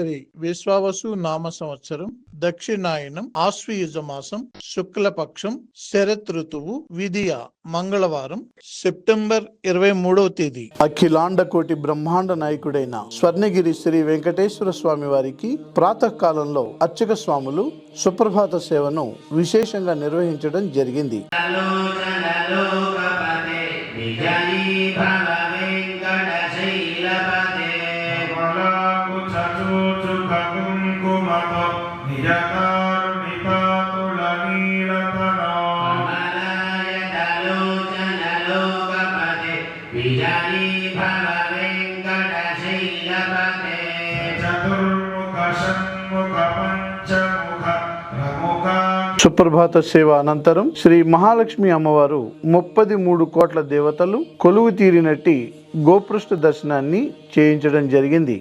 శ్రీ విశ్వావసు నామ సంవత్సరం దక్షిణాయనం ఆశ్వయుజ మాసం శుక్లపక్షం శరత్ ఋతువు విధియ మంగళవారం సెప్టెంబర్ 23వ తేదీ. అఖిలాండ కోటి బ్రహ్మాండ నాయకుడైన స్వర్ణగిరి శ్రీ వెంకటేశ్వర స్వామి వారికి ప్రాతకాలంలో అర్చక స్వాములు సుప్రభాత సేవను విశేషంగా నిర్వహించడం జరిగింది. సుప్రభాత సేవ అనంతరం శ్రీ మహాలక్ష్మి అమ్మవారు 33 కోట్ల దేవతలు కొలువు తీరినట్టి గోపృష్ఠ దర్శనాన్ని చేయించడం జరిగింది.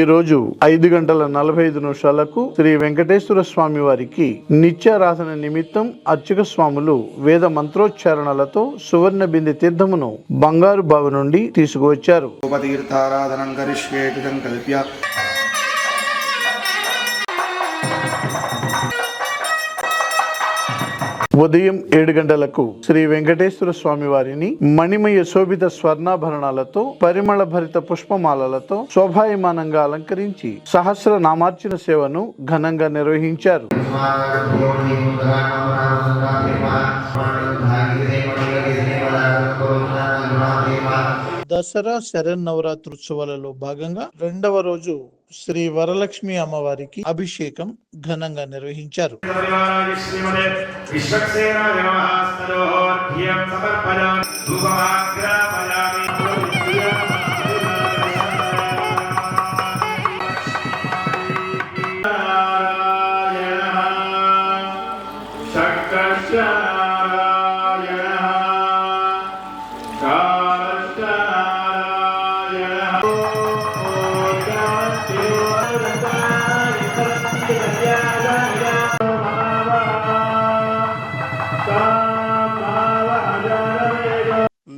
ఈ రోజు 5:45 శ్రీ వెంకటేశ్వర స్వామి వారికి నిత్యారాధన నిమిత్తం అర్చక స్వాములు వేద మంత్రోచ్చారణలతో సువర్ణ బిందె తీర్థమును బంగారు బావి నుండి తీసుకువచ్చారు. ఉదయం 7 గంటలకు శ్రీ వెంకటేశ్వర స్వామి వారిని మణిమయ శోభిత స్వర్ణాభరణాలతో పరిమళ భరిత పుష్పమాలలతో శోభాయమానంగా అలంకరించి సహస్ర నామార్చన సేవను ఘనంగా నిర్వహించారు. దసరా శరన్నవరాత్రుత్సవాలలో భాగంగా 2వ రోజు శ్రీ వరలక్ష్మి అమ్మవారికి అభిషేకం ఘనంగా నిర్వహించారు.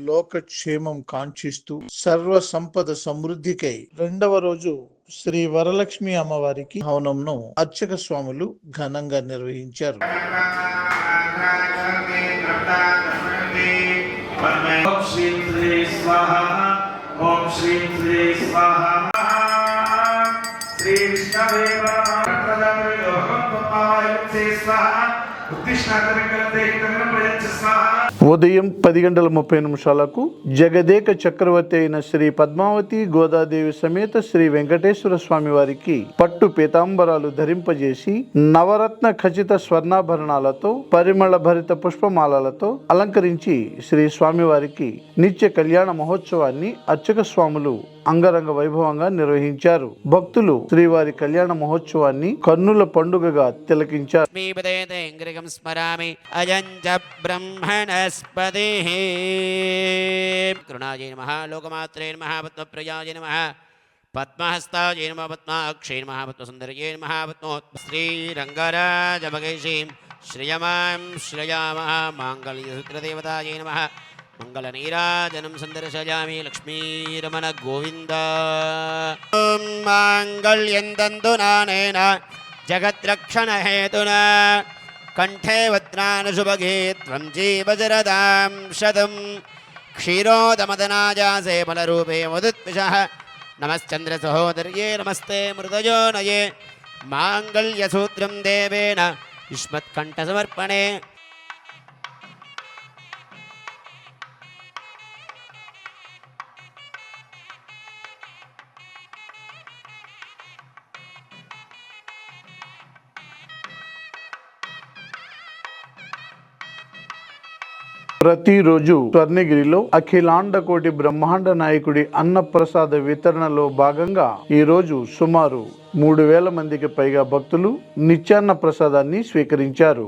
లోకక్షేమం కాంక్షిస్తూ సర్వ సంపద సమృద్ధికై 2వ రోజు శ్రీ వరలక్ష్మి అమ్మవారికి హవనంను అర్చక స్వాములు ఘనంగా నిర్వహించారు. ఉదయం 10:30 జగదేక చక్రవర్తి అయిన శ్రీ పద్మావతి గోదాదేవి సమేత శ్రీ వెంకటేశ్వర స్వామి వారికి పట్టు పీతాంబరాలు ధరింపజేసి నవరత్న ఖచ్చిత స్వర్ణాభరణాలతో పరిమళ భరిత పుష్పమాలలతో అలంకరించి శ్రీ స్వామి వారికి నిత్య కళ్యాణ మహోత్సవాన్ని అర్చక స్వాములు అంగరంగ వైభవంగా నిర్వహించారు. భక్తులు శ్రీవారి కళ్యాణ మహోత్సవాన్ని కన్నుల పండుగగా తిలకించారు. పద్మహస్తాయ నమః పద్మాక్షై నమః పద్మసుందర్యై నమః శ్రీరంగరాజమగైషీం శ్రియమాం శ్రయామః మాంగళ్యసూత్రదేవతాయై నమః మంగళనీరాజనం సందర్శయామి లక్ష్మీరమణ గోవింద. మాంగళ్యం తంతునానేన జగద్రక్షణ హేతునా కంఠే వజ్రాన శుభగే త్వం జీవజరదాం శతం క్షీరోదమదనాజాసే ఫలరూపే మధుత్విషః నమశ్చంద్ర సహోదర్యే నమస్తే మృదయోనయే మాంగళ్యసూత్రం దేవేన యుష్మత్కంఠ సమర్పణే. ప్రతిరోజు స్వర్ణగిరిలో అఖిలాండ కోటి బ్రహ్మాండ నాయకుడి అన్నప్రసాద వితరణలో భాగంగా ఈ రోజు సుమారు 3000 మందికి పైగా భక్తులు నిత్యాన్న ప్రసాదాన్ని స్వీకరించారు.